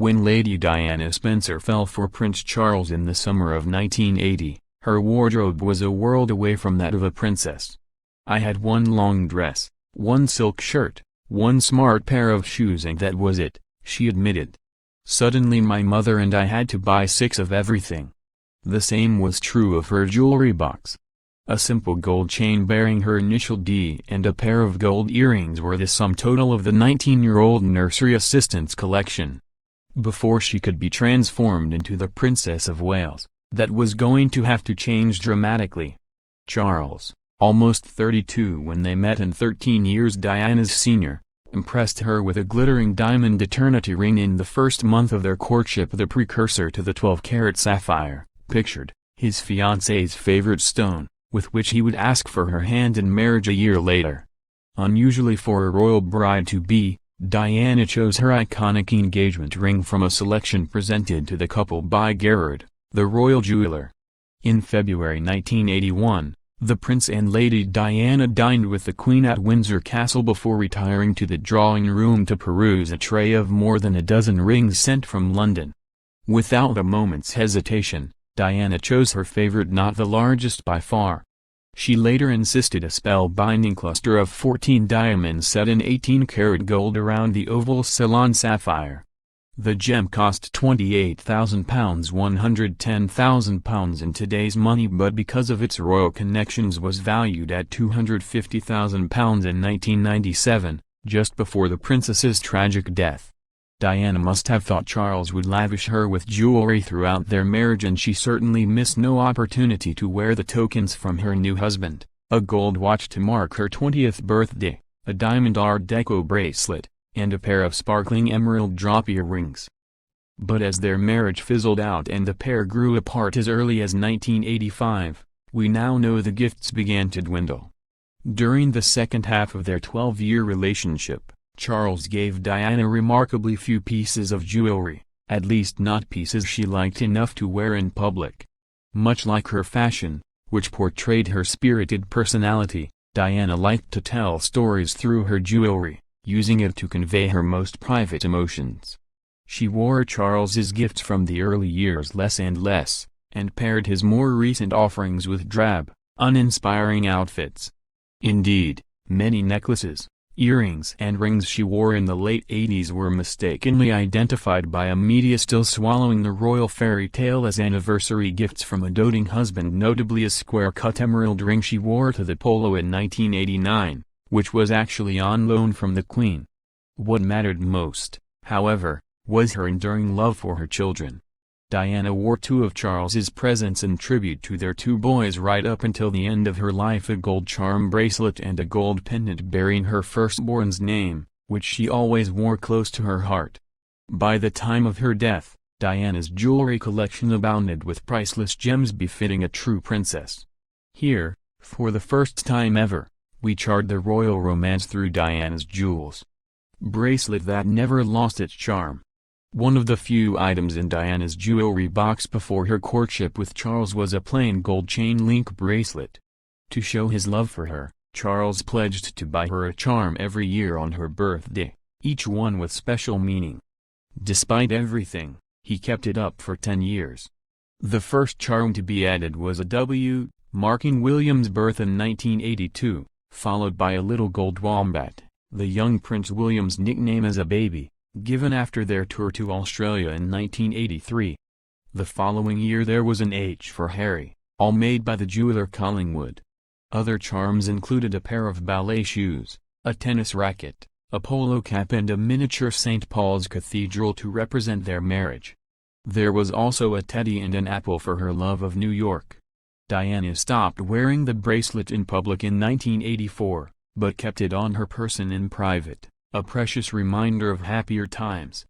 When Lady Diana Spencer fell for Prince Charles in the summer of 1980, her wardrobe was a world away from that of a princess. "I had one long dress, one silk shirt, one smart pair of shoes, and that was it," she admitted. "Suddenly my mother and I had to buy 6 of everything." The same was true of her jewelry box. A simple gold chain bearing her initial D and a pair of gold earrings were the sum total of the 19-year-old nursery assistant's collection. Before she could be transformed into the Princess of Wales, that was going to have to change dramatically. Charles, almost 32 when they met and 13 years Diana's senior, impressed her with a glittering diamond eternity ring in the first month of their courtship, the precursor to the 12-carat sapphire, pictured, his fiancée's favorite stone, with which he would ask for her hand in marriage a year later. Unusually for a royal bride-to-be, Diana chose her iconic engagement ring from a selection presented to the couple by Gerard, the royal jeweler. In February 1981, the Prince and Lady Diana dined with the Queen at Windsor Castle before retiring to the drawing room to peruse a tray of more than a dozen rings sent from London. Without a moment's hesitation, Diana chose her favorite, not the largest by far. She later insisted a spellbinding cluster of 14 diamonds set in 18-karat gold around the oval Ceylon sapphire. The gem cost £28,000, £110,000 in today's money, but because of its royal connections was valued at £250,000 in 1997, just before the princess's tragic death. Diana must have thought Charles would lavish her with jewelry throughout their marriage, and she certainly missed no opportunity to wear the tokens from her new husband: a gold watch to mark her 20th birthday, a diamond Art Deco bracelet, and a pair of sparkling emerald drop earrings. But as their marriage fizzled out and the pair grew apart as early as 1985, we now know the gifts began to dwindle. During the second half of their 12-year relationship, Charles gave Diana remarkably few pieces of jewelry, at least not pieces she liked enough to wear in public. Much like her fashion, which portrayed her spirited personality, Diana liked to tell stories through her jewelry, using it to convey her most private emotions. She wore Charles's gifts from the early years less and less, and paired his more recent offerings with drab, uninspiring outfits. Indeed, many necklaces, earrings and rings she wore in the late 80s were mistakenly identified by a media still swallowing the royal fairy tale as anniversary gifts from a doting husband, notably a square-cut emerald ring she wore to the polo in 1989, which was actually on loan from the Queen. What mattered most, however, was her enduring love for her children. Diana wore 2 of Charles's presents in tribute to their 2 boys right up until the end of her life: a gold charm bracelet and a gold pendant bearing her firstborn's name, which she always wore close to her heart. By the time of her death, Diana's jewelry collection abounded with priceless gems befitting a true princess. Here, for the first time ever, we chart the royal romance through Diana's jewels. Bracelet that never lost its charm. One of the few items in Diana's jewelry box before her courtship with Charles was a plain gold chain link bracelet. To show his love for her, Charles pledged to buy her a charm every year on her birthday, each one with special meaning. Despite everything, he kept it up for 10 years. The first charm to be added was a W, marking William's birth in 1982, followed by a little gold wombat, the young Prince William's nickname as a baby, given after their tour to Australia in 1983. The following year there was an H for Harry, all made by the jeweler Collingwood. Other charms included a pair of ballet shoes, a tennis racket, a polo cap and a miniature St. Paul's Cathedral to represent their marriage. There was also a teddy and an apple for her love of New York. Diana stopped wearing the bracelet in public in 1984, but kept it on her person in private, a precious reminder of happier times.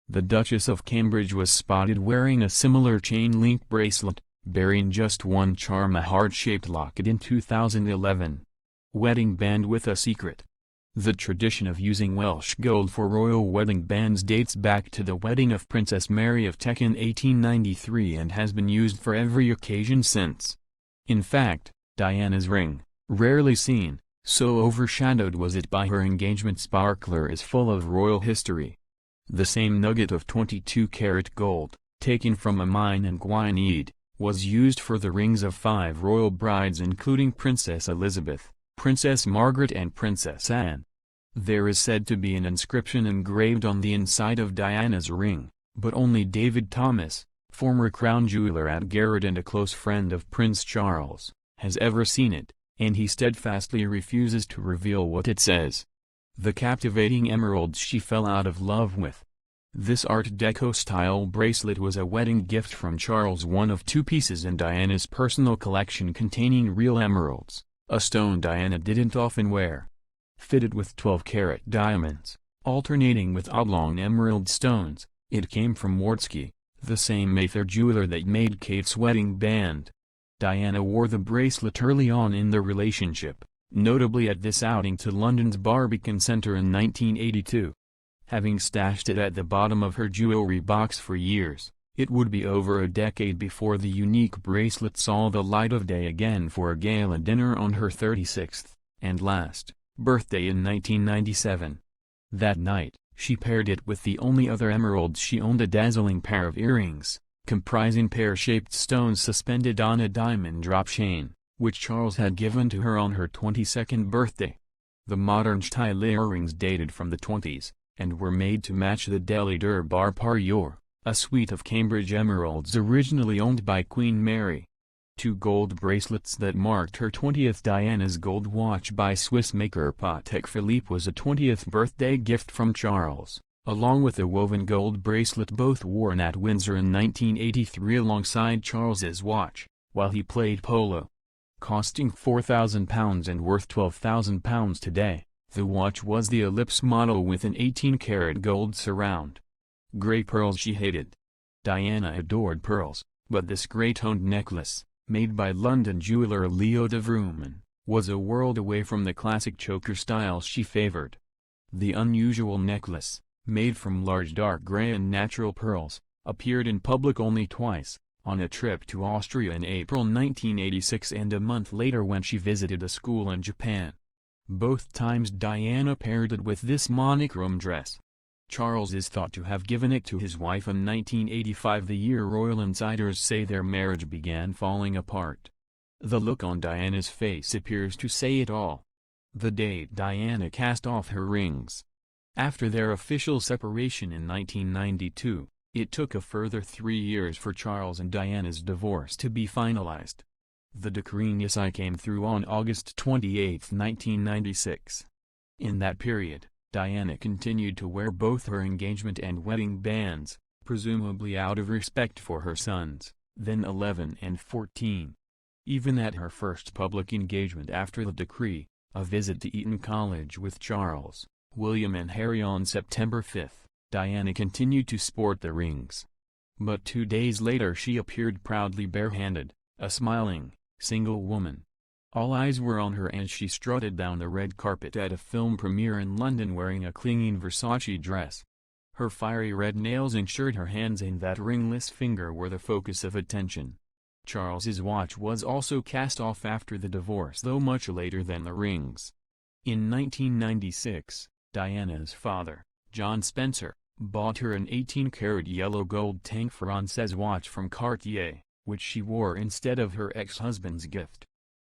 The Duchess of Cambridge was spotted wearing a similar chain-link bracelet, bearing just one charm, a heart-shaped locket, in 2011. Wedding band with a secret. The tradition of using Welsh gold for royal wedding bands dates back to the wedding of Princess Mary of Teck in 1893 and has been used for every occasion since. In fact, Diana's ring, rarely seen, so overshadowed was it by her engagement sparkler, is full of royal history. The same nugget of 22-karat gold, taken from a mine in Gwynedd, was used for the rings of 5 royal brides including Princess Elizabeth, Princess Margaret and Princess Anne. There is said to be an inscription engraved on the inside of Diana's ring, but only David Thomas, former crown jeweler at Garrett and a close friend of Prince Charles, has ever seen it, and he steadfastly refuses to reveal what it says. The captivating emeralds she fell out of love with. This Art Deco-style bracelet was a wedding gift from Charles, one of 2 pieces in Diana's personal collection containing real emeralds, a stone Diana didn't often wear. Fitted with 12-karat diamonds, alternating with oblong emerald stones, it came from Wardsky, the same Mather jeweler that made Kate's wedding band. Diana wore the bracelet early on in their relationship, notably at this outing to London's Barbican Centre in 1982. Having stashed it at the bottom of her jewelry box for years, it would be over a decade before the unique bracelet saw the light of day again for a gala dinner on her 36th, and last, birthday in 1997. That night, she paired it with the only other emerald she owned, a dazzling pair of earrings, comprising pear-shaped stones suspended on a diamond drop chain, which Charles had given to her on her 22nd birthday. The modern style earrings dated from the 20s, and were made to match the Delhi Durbar Parure, a suite of Cambridge emeralds originally owned by Queen Mary. 2 gold bracelets that marked her 20th. Diana's gold watch by Swiss maker Patek Philippe was a 20th birthday gift from Charles, along with a woven gold bracelet both worn at Windsor in 1983 alongside Charles's watch, while he played polo. Costing £4,000 and worth £12,000 today, the watch was the Ellipse model with an 18-karat gold surround. Grey pearls she hated. Diana adored pearls, but this grey-toned necklace, made by London jeweler Leo de Vroomen, was a world away from the classic choker style she favored. The unusual necklace, made from large dark grey and natural pearls, appeared in public only twice, on a trip to Austria in April 1986 and a month later when she visited a school in Japan. Both times Diana paired it with this monochrome dress. Charles is thought to have given it to his wife in 1985, the year royal insiders say their marriage began falling apart. The look on Diana's face appears to say it all. The date Diana cast off her rings. After their official separation in 1992, it took a further 3 years for Charles and Diana's divorce to be finalized. The decree came through on August 28, 1996. In that period, Diana continued to wear both her engagement and wedding bands, presumably out of respect for her sons, then 11 and 14. Even at her first public engagement after the decree, a visit to Eton College with Charles, William and Harry on September 5, Diana continued to sport the rings. But 2 days later she appeared proudly barehanded, a smiling, single woman. All eyes were on her as she strutted down the red carpet at a film premiere in London wearing a clinging Versace dress. Her fiery red nails ensured her hands and that ringless finger were the focus of attention. Charles's watch was also cast off after the divorce, though much later than the rings. In 1996, Diana's father, John Spencer, bought her an 18-karat yellow gold Tank Française watch from Cartier, which she wore instead of her ex-husband's gift.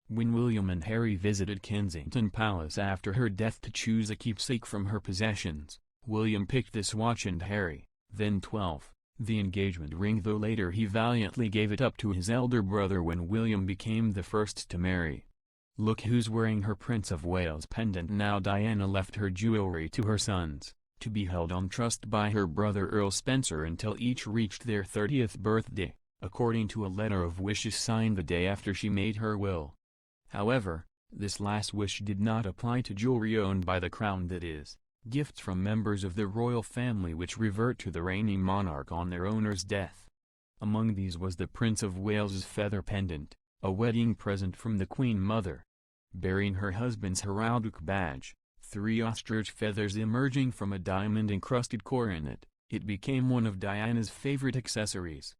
When William and Harry visited Kensington Palace after her death to choose a keepsake from her possessions, William picked this watch and Harry, then 12, the engagement ring, though later he valiantly gave it up to his elder brother when William became the first to marry. Look who's wearing her Prince of Wales pendant now. Diana left her jewelry to her sons, to be held on trust by her brother Earl Spencer until each reached their 30th birthday, according to a letter of wishes signed the day after she made her will. However, this last wish did not apply to jewelry owned by the crown, that is, gifts from members of the royal family which revert to the reigning monarch on their owner's death. Among these was the Prince of Wales's feather pendant, a wedding present from the Queen Mother. Bearing her husband's heraldic badge, 3 ostrich feathers emerging from a diamond-encrusted coronet, it became one of Diana's favorite accessories.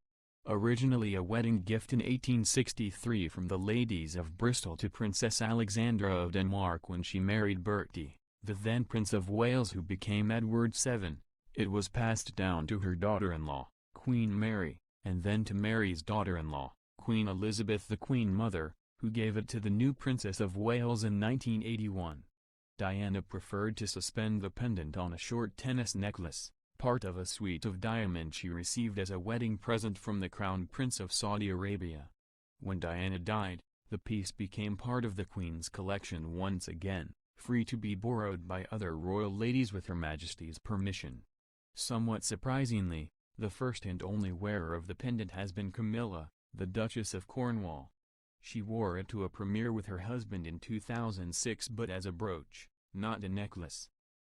Originally a wedding gift in 1863 from the ladies of Bristol to Princess Alexandra of Denmark when she married Bertie, the then Prince of Wales, who became Edward VII, It was passed down to her daughter-in-law, Queen Mary, and then to Mary's daughter-in-law, Queen Elizabeth, the Queen Mother, who gave it to the new Princess of Wales in 1981. Diana preferred to suspend the pendant on a short tennis necklace, part of a suite of diamonds she received as a wedding present from the Crown Prince of Saudi Arabia. When Diana died, the piece became part of the Queen's collection once again, free to be borrowed by other royal ladies with Her Majesty's permission. Somewhat surprisingly, the first and only wearer of the pendant has been Camilla, the Duchess of Cornwall. She wore it to a premiere with her husband in 2006, but as a brooch, not a necklace.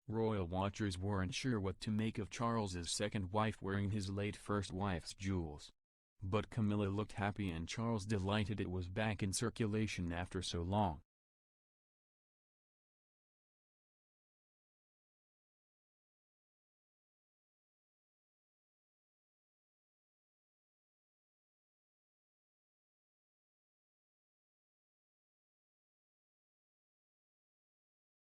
Royal watchers weren't sure what to make of Charles's second wife wearing his late first wife's jewels. But Camilla looked happy and Charles delighted it was back in circulation after so long.